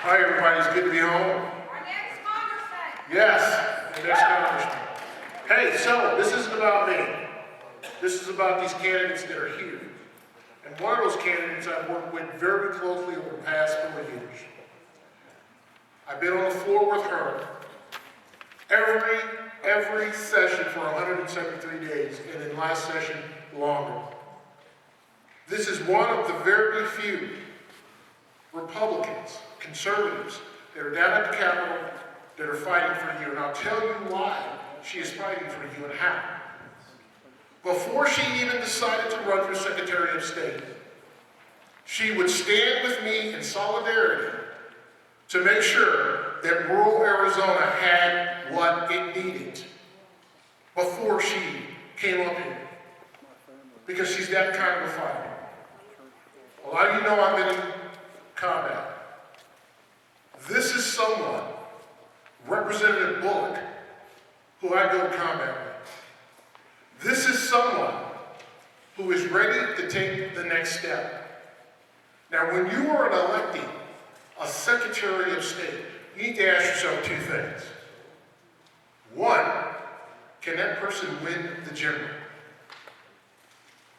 Hi, everybody. It's good to be home. Our next congressman. Yes, the next congressman. Hey, so this isn't about me. This is about these candidates that are here. And one of those candidates I've worked with very closely over the past 4 years. I've been on the floor with her every session for 173 days, and in last session, longer. This is one of the very few Republicans, conservatives, that are down at the Capitol that are fighting for you, and I'll tell you why she is fighting for you and how. Before she even decided to run for Secretary of State, she would stand with me in solidarity to make sure that rural Arizona had what it needed before she came up here, because she's that kind of a fighter. A lot of you know I've been in combat. This is someone, Representative Bolick, who I go to combat with. This is someone who is ready to take the next step. Now, when you are electing a Secretary of State, you need to ask yourself two things. One, can that person win the general?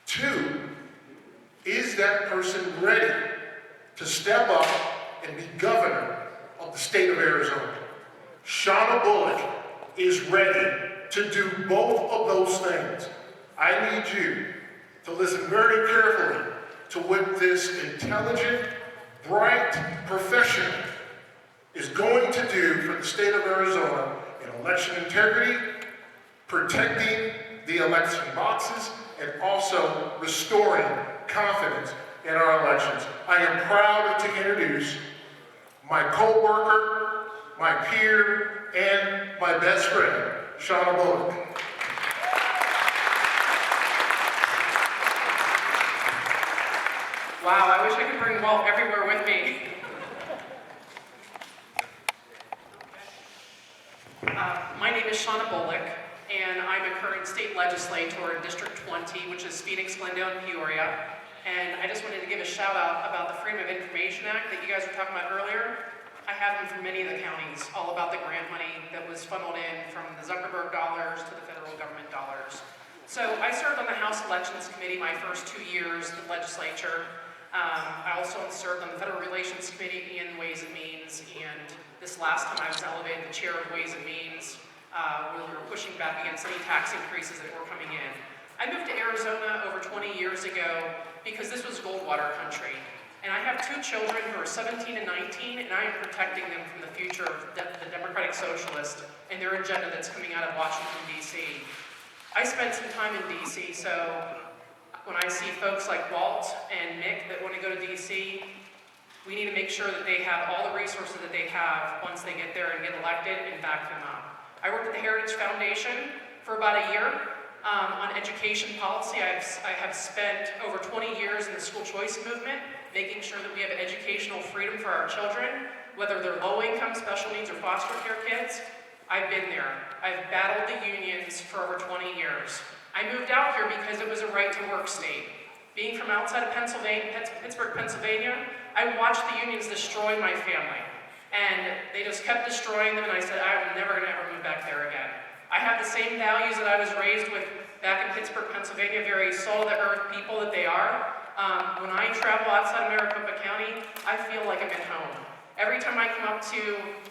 Two, is that person ready to step up and be governor of the state of Arizona? Shawnna Bolick is ready to do both of those things. I need you to listen very carefully to what this intelligent, bright professional is going to do for the state of Arizona in election integrity, protecting the election boxes, and also restoring confidence in our elections. I am proud to introduce my co-worker, my peer, and my best friend, Shawnna Bolick. Wow, I wish I could bring Walt everywhere with me. My name is Shawnna Bolick, and I'm a current state legislator in District 20, which is Phoenix, Glendale, and Peoria. And I just wanted to give a shout out about the Freedom of Information Act that you guys were talking about earlier. I have them from many of the counties, all about the grant money that was funneled in from the Zuckerberg dollars to the federal government dollars. So I served on the House Elections Committee my first 2 years in the legislature. I also served on the Federal Relations Committee in Ways and Means, and this last time I was elevated the chair of Ways and Means, where we were pushing back against any tax increases that were coming in. I moved to Arizona over 20 years ago because this was Goldwater country. And I have 2 children who are 17 and 19, and I am protecting them from the future of the Democratic Socialists and their agenda that's coming out of Washington, D.C. I spent some time in D.C., so when I see folks like Walt and Mick that want to go to D.C., we need to make sure that they have all the resources that they have once they get there and get elected and back them up. I worked at the Heritage Foundation for about a year on education policy. I have spent over 20 years in the school choice movement, making sure that we have educational freedom for our children, whether they're low-income, special needs, or foster care kids. I've been there. I've battled the unions for over 20 years. I moved out here because it was a right-to-work state. Being from outside of Pennsylvania, Pittsburgh, Pennsylvania, I watched the unions destroy my family. And they just kept destroying them, and I said, I'm never gonna ever move back there again. I have the same values that I was raised with back in Pittsburgh, Pennsylvania, very soul-of-the-earth people that they are. When I travel outside of Maricopa County, I feel like I'm at home. Every time I come up to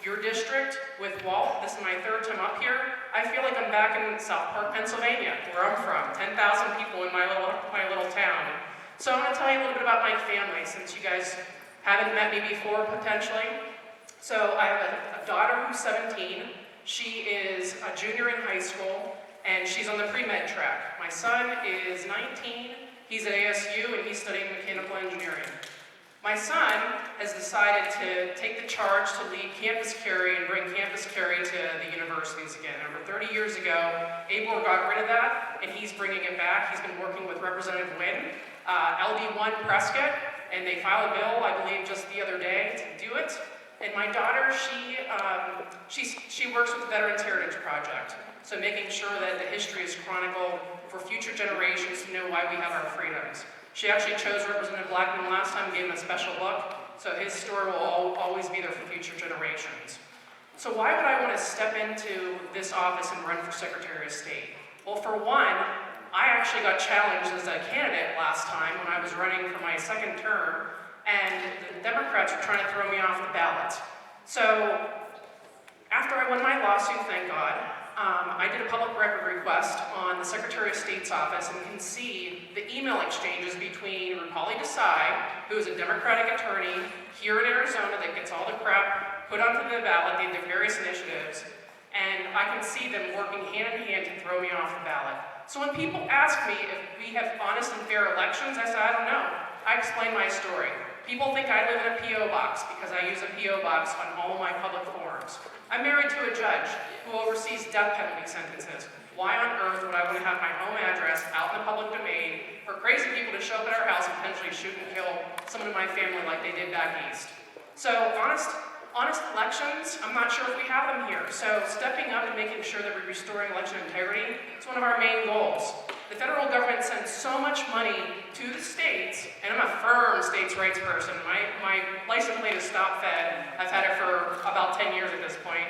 your district with Walt, this is my 3rd time up here, I feel like I'm back in South Park, Pennsylvania, where I'm from. 10,000 people in my little town. So I'm gonna tell you a little bit about my family, since you guys haven't met me before, potentially. So I have a daughter who's 17. She is a junior in high school, and she's on the pre-med track. My son is 19. He's at ASU, and he's studying mechanical engineering. My son has decided to take the charge to lead campus carry and bring campus carry to the universities again. Over 30 years ago, ABOR got rid of that, and he's bringing it back. He's been working with Representative Wynn, LD1 Prescott, and they filed a bill, I believe, just the other day to do it. And my daughter, she works with the Veterans Heritage Project, so making sure that the history is chronicled for future generations to know why we have our freedoms. She actually chose Representative Blackman last time, gave him a special look. so his story will always be there for future generations. So why would I want to step into this office and run for Secretary of State? Well, for one, I actually got challenged as a candidate last time when I was running for my second term, and the Democrats were trying to throw me off the ballot. So after I won my lawsuit, thank God, I did a public record request on the Secretary of State's office and can see the email exchanges between Rupali Desai, who is a Democratic attorney here in Arizona that gets all the crap put onto the ballot, the various initiatives, and I can see them working hand in hand to throw me off the ballot. So when people ask me if we have honest and fair elections, I say, I don't know. I explain my story. People think I live in a P.O. box because I use a P.O. box on all of my public forums. I'm married to a judge who oversees death penalty sentences. Why on earth would I want to have my home address out in the public domain for crazy people to show up at our house and potentially shoot and kill someone in my family like they did back east? So honest elections, I'm not sure if we have them here. So stepping up and making sure that we're restoring election integrity is one of our main goals. The federal government sends so much money to the states, and I'm a firm states' rights person. My license plate is Stop Fed. I've had it for about 10 years at this point.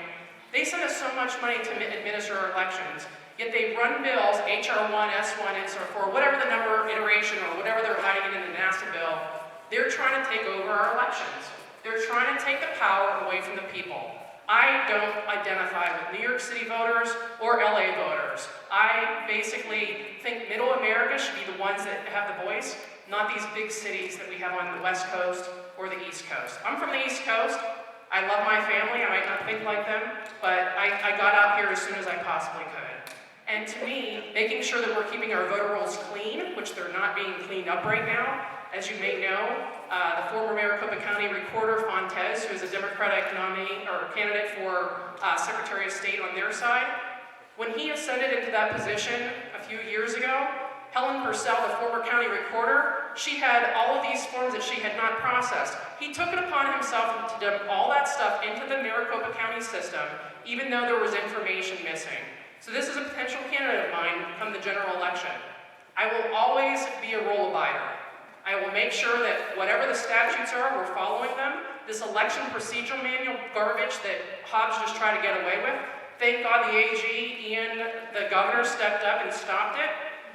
They send us so much money to administer our elections, yet they run bills, HR 1, S1, and so forth, whatever the number, iteration, or whatever they're hiding in the NASA bill, they're trying to take over our elections. They're trying to take the power away from the people. I don't identify with New York City voters or LA voters. I basically think middle America should be the ones that have the voice, not these big cities that we have on the West Coast or the East Coast. I'm from the East Coast. I love my family. I might not think like them, but I got out here as soon as I possibly could. And to me, making sure that we're keeping our voter rolls clean, which they're not being cleaned up right now. As you may know, the former Maricopa County Recorder Fontes, who is a Democratic nominee or candidate for Secretary of State on their side, when he ascended into that position a few years ago, Helen Purcell, the former county recorder, she had all of these forms that she had not processed. He took it upon himself to dump all that stuff into the Maricopa County system, even though there was information missing. So this is a potential candidate of mine come the general election. I will always be a rule abider. I will make sure that whatever the statutes are, we're following them. This election procedural manual garbage that Hobbs just tried to get away with, thank God the AG and the governor stepped up and stopped it,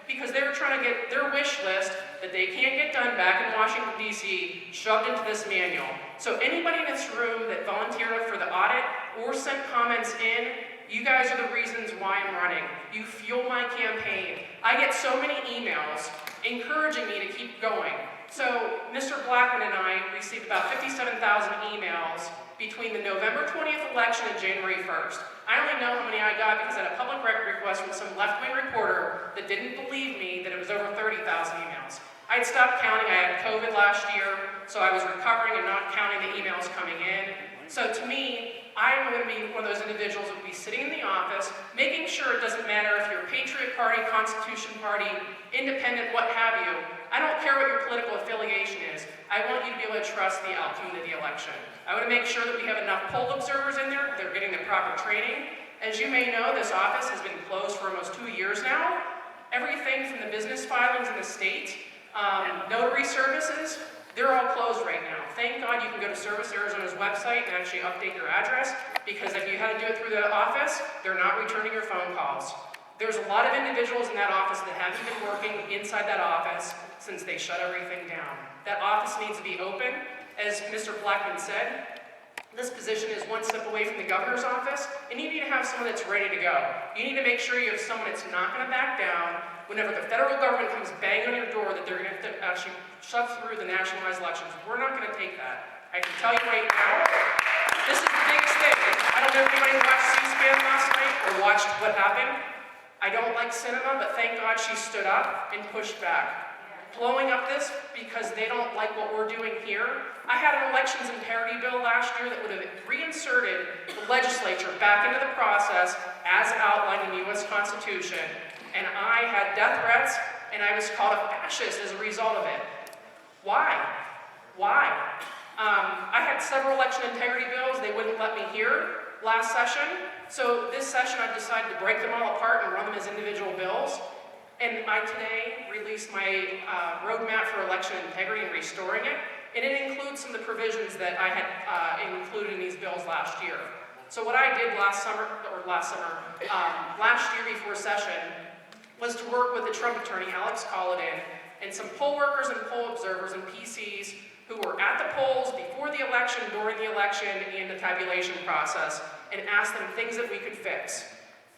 because they were trying to get their wish list that they can't get done back in Washington, D.C., shoved into this manual. So anybody in this room that volunteered for the audit or sent comments in, you guys are the reasons why I'm running. You fuel my campaign. I get so many emails encouraging me to keep going. So Mr. Blackman and I received about 57,000 emails between the November 20th election and January 1st. I only know how many I got because I had a public record request from some left-wing reporter that didn't believe me that it was over 30,000 emails. I'd stopped counting. I had COVID last year, so I was recovering and not counting the emails coming in. So to me, I'm going to be one of those individuals that will be sitting in the office, making sure it doesn't matter if you're a Patriot Party, Constitution Party, Independent, what have you. I don't care what your political affiliation is. I want you to be able to trust the outcome of the election. I want to make sure that we have enough poll observers in there, they're getting the proper training. As you may know, this office has been closed for almost 2 years now. Everything from the business filings in the state, notary services, they're all closed right now. Thank God you can go to Service Arizona's website and actually update your address, because if you had to do it through the office, they're not returning your phone calls. There's a lot of individuals in that office that haven't been working inside that office since they shut everything down. That office needs to be open. As Mr. Blackman said, this position is one step away from the governor's office, and you need to have someone that's ready to go. You need to make sure you have someone that's not going to back down whenever the federal government comes banging on your door that they're going to have to actually shove through the nationalized elections. We're not going to take that. I can tell you right now, this is the biggest thing. I don't know if anybody watched C-SPAN last night or watched what happened. I don't like cinema, but thank God she stood up and pushed back. Blowing up this because they don't like what we're doing here. I had an elections and parity bill last year that would have reinserted the legislature back into the process as outlined in the U.S. Constitution. And I had death threats, and I was called a fascist as a result of it. Why? Why? I had several election integrity bills they wouldn't let me hear last session. So this session I've decided to break them all apart and run them as individual bills. And I today released my roadmap for election integrity and restoring it. and it includes some of the provisions that I had included in these bills last year. So what I did last year before session, was to work with the Trump attorney, Alex Colladin, and some poll workers and poll observers and PCs who were at the polls before the election, during the election, and the tabulation process, and asked them things that we could fix.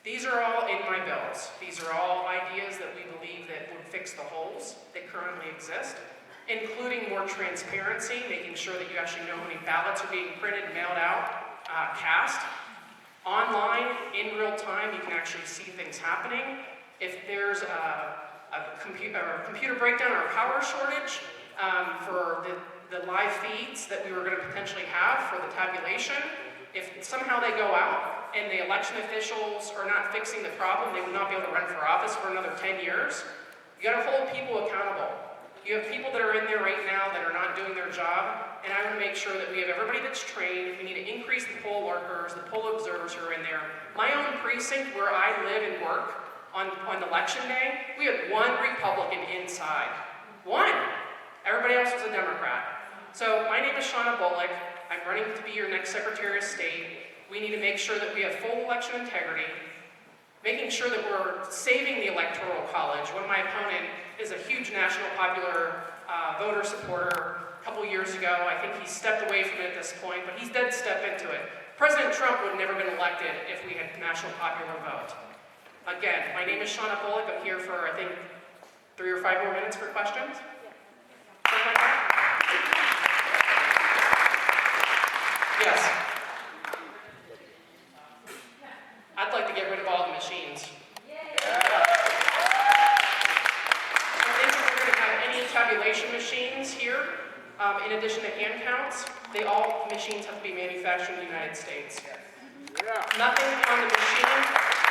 These are all in my bills. These are all ideas that we believe that would fix the holes that currently exist, including more transparency, making sure that you actually know how many ballots are being printed, mailed out, cast. Online, in real time, you can actually see things happening. If there's a computer breakdown or a power shortage for the live feeds that we were going to potentially have for the tabulation, if somehow they go out and the election officials are not fixing the problem, they would not be able to run for office for another 10 years. You got to hold people accountable. You have people that are in there right now that are not doing their job, and I want to make sure that we have everybody that's trained. We need to increase the poll workers, the poll observers who are in there. My own precinct where I live and work on election day, we had one Republican inside. One. Everybody else was a Democrat. So my name is Shawnna Bolick. I'm running to be your next Secretary of State. We need to make sure that we have full election integrity, making sure that we're saving the Electoral College. When my opponent is a huge national popular voter supporter a couple years ago, I think he stepped away from it at this point, but he's dead step into it. President Trump would have never been elected if we had national popular vote. Again, my name is Shawnna Bolick. I'm here for, I think, 3 or 5 more minutes for questions. Something like that? Yes. I'd like to get rid of all the machines. I think if we're going to have any tabulation machines here, in addition to hand counts, all machines have to be manufactured in the United States. Nothing on the machine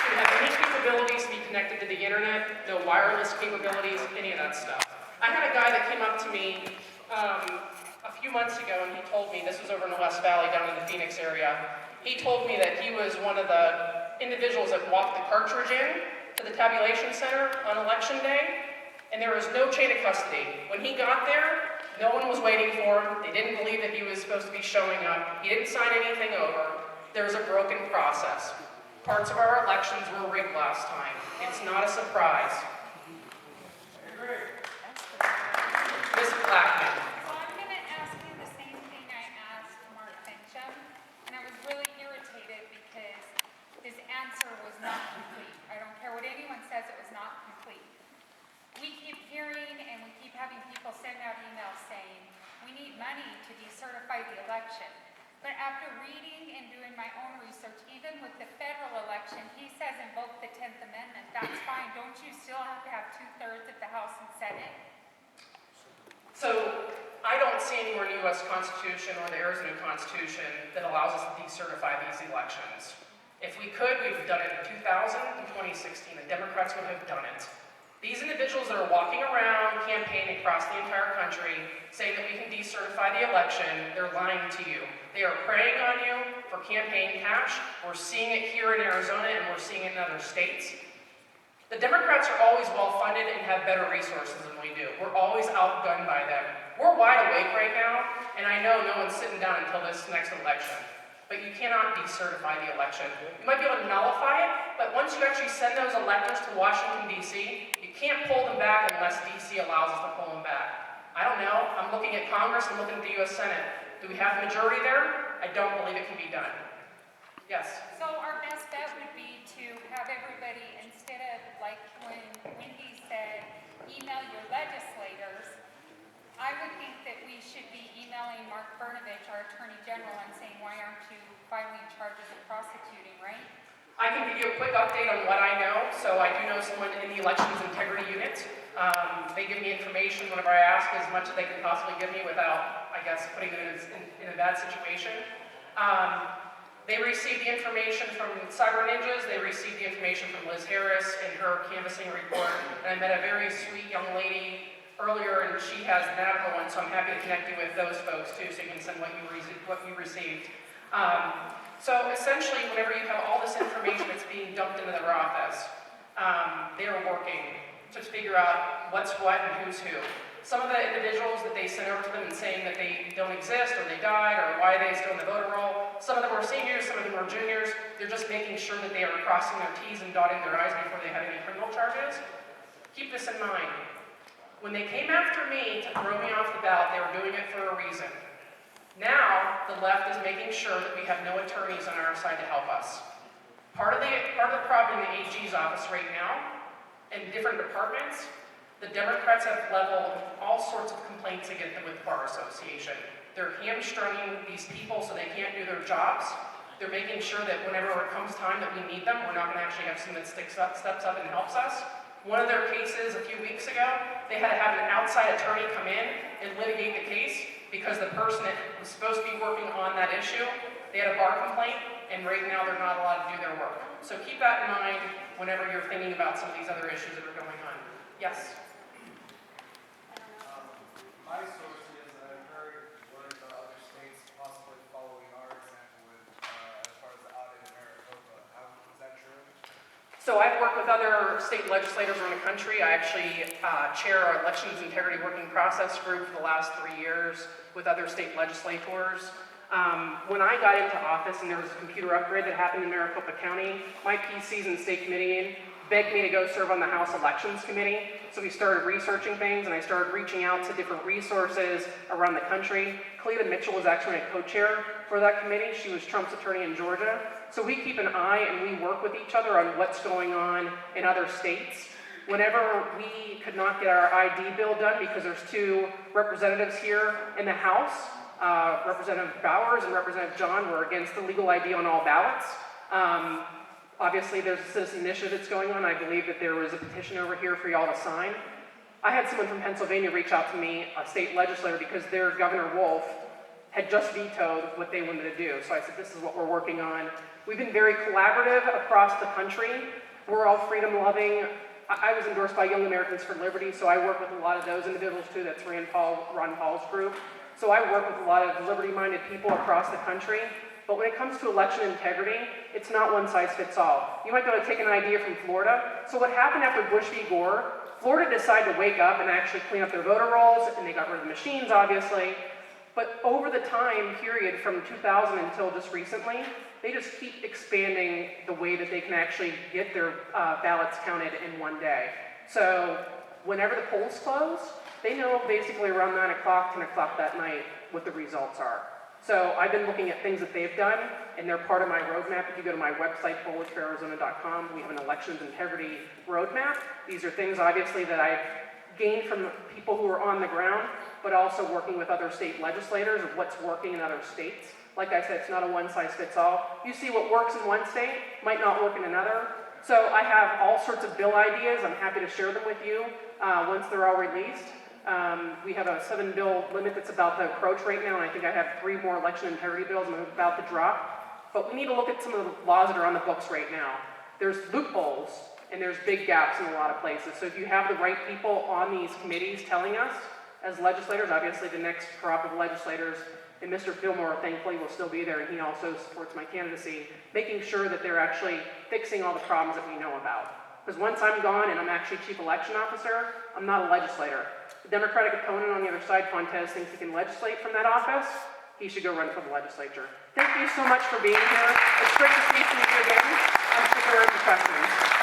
should have any capabilities to be connected to the internet, no wireless capabilities, any of that stuff. I had a guy that came up to me a few months ago, and he told me, this was over in the West Valley, down in the Phoenix area, he told me that he was one of the individuals that walked the cartridge in to the tabulation center on election day, and there was no chain of custody. When he got there, no one was waiting for him. They didn't believe that he was supposed to be showing up. He didn't sign anything over. There was a broken process. Parts of our elections were rigged last time. It's not a surprise. Ms. Blackman. So I'm going to ask you the same thing I asked Mark Fincham, and I was really irritated because his answer was not complete. I don't care what anyone says, it was not complete. We keep hearing and we keep having people send out emails saying, we need money to decertify the election. But after reading and doing my own research, even with the federal election, he says invoke the 10th Amendment. That's fine. Don't you still have to have 2/3 of the House and Senate? So, I don't see anywhere in the U.S. Constitution or the Arizona Constitution that allows us to decertify these elections. If we could, we've done it in 2000 and 2016. The Democrats would have done it. These individuals that are walking around campaigning across the entire country saying that we can decertify the election, they're lying to you. They are preying on you for campaign cash. We're seeing it here in Arizona and we're seeing it in other states. The Democrats are always well-funded and have better resources than we do. We're always outgunned by them. We're wide awake right now, and I know no one's sitting down until this next election. But you cannot decertify the election. You might be able to nullify it, but once you actually send those electors to Washington, D.C., you can't pull them back unless D.C. allows us to pull them back. I don't know. I'm looking at Congress, I'm looking at the U.S. Senate. Do we have a majority there? I don't believe it can be done. Yes? So our best bet would be to have everybody, instead of like when Wendy said, email your legislators, I would think that we should be emailing Mark Brnovich, our Attorney General, and saying, why aren't you filing charges of prosecuting, right? I can give you a quick update on what I know. So I do know someone in the Elections Integrity Unit. They give me information whenever I ask as much as they can possibly give me without, I guess, putting them in a bad situation. They receive the information from Cyber Ninjas. They receive the information from Liz Harris in her canvassing report. And I met a very sweet young lady earlier, and she has the medical one, so I'm happy to connect you with those folks too, so you can send what you received. So essentially, whenever you have all this information that's being dumped into their office, they are working to figure out what's what and who's who. Some of the individuals that they sent over to them and saying that they don't exist or they died or why they still in the voter roll, some of them are seniors, some of them are juniors. They're just making sure that they are crossing their T's and dotting their I's before they have any criminal charges. Keep this in mind. When they came after me to throw me off the ballot, they were doing it for a reason. Now, the left is making sure that we have no attorneys on our side to help us. Part of the problem in the AG's office right now, in different departments, the Democrats have leveled all sorts of complaints against them with the Bar Association. They're hamstringing these people so they can't do their jobs. They're making sure that whenever it comes time that we need them, we're not going to actually have someone that steps up and helps us. One of their cases a few weeks ago, they had to have an outside attorney come in and litigate the case because the person that was supposed to be working on that issue, they had a bar complaint, and right now they're not allowed to do their work. So keep that in mind whenever you're thinking about some of these other issues that are going on. Yes? My source is that I've heard word about other states possibly following our example as far as the audit in Maricopa. Is that true? So I've worked with other state legislators around the country. I actually chair our Elections Integrity Working Process group for the last 3 years with other state legislators. When I got into office and there was a computer upgrade that happened in Maricopa County, my PCs and state committee begged me to go serve on the House Elections Committee. So we started researching things and I started reaching out to different resources around the country. Cleta Mitchell was actually a co-chair for that committee. She was Trump's attorney in Georgia. So we keep an eye and we work with each other on what's going on in other states. Whenever we could not get our ID bill done because there's 2 representatives here in the House, Representative Bowers and Representative John were against the legal ID on all ballots. Obviously, there's a citizen initiative that's going on. I believe that there was a petition over here for y'all to sign. I had someone from Pennsylvania reach out to me, a state legislator, because their Governor Wolf had just vetoed what they wanted to do. So I said, this is what we're working on. We've been very collaborative across the country. We're all freedom-loving. I was endorsed by Young Americans for Liberty, so I work with a lot of those individuals too. That's Ron Paul's group. So I work with a lot of liberty-minded people across the country. But when it comes to election integrity, it's not one size fits all. You might be able to take an idea from Florida. So what happened after Bush v. Gore, Florida decided to wake up and actually clean up their voter rolls, and they got rid of the machines, obviously. But over the time period from 2000 until just recently, they just keep expanding the way that they can actually get their ballots counted in one day. So whenever the polls close, they know basically around 9 o'clock, 10 o'clock that night what the results are. So I've been looking at things that they've done, and they're part of my roadmap. If you go to my website, BolickForArizona.com, we have an elections integrity roadmap. These are things, obviously, that I've gained from people who are on the ground, but also working with other state legislators of what's working in other states. Like I said, it's not a one-size-fits-all. You see what works in one state might not work in another. So I have all sorts of bill ideas. I'm happy to share them with you once they're all released. We have a 7-bill limit that's about to approach right now, and I think I have 3 more election integrity bills I'm about to drop. But we need to look at some of the laws that are on the books right now. There's loopholes, and there's big gaps in a lot of places. So if you have the right people on these committees telling us, as legislators, obviously the next crop of legislators, and Mr. Fillmore, thankfully, will still be there, and he also supports my candidacy, making sure that they're actually fixing all the problems that we know about. Because once I'm gone and I'm actually chief election officer, I'm not a legislator. The Democratic opponent on the other side, Fontes, thinks he can legislate from that office. He should go run for the legislature. Thank you so much for being here. It's great to see you again. I'm super questions.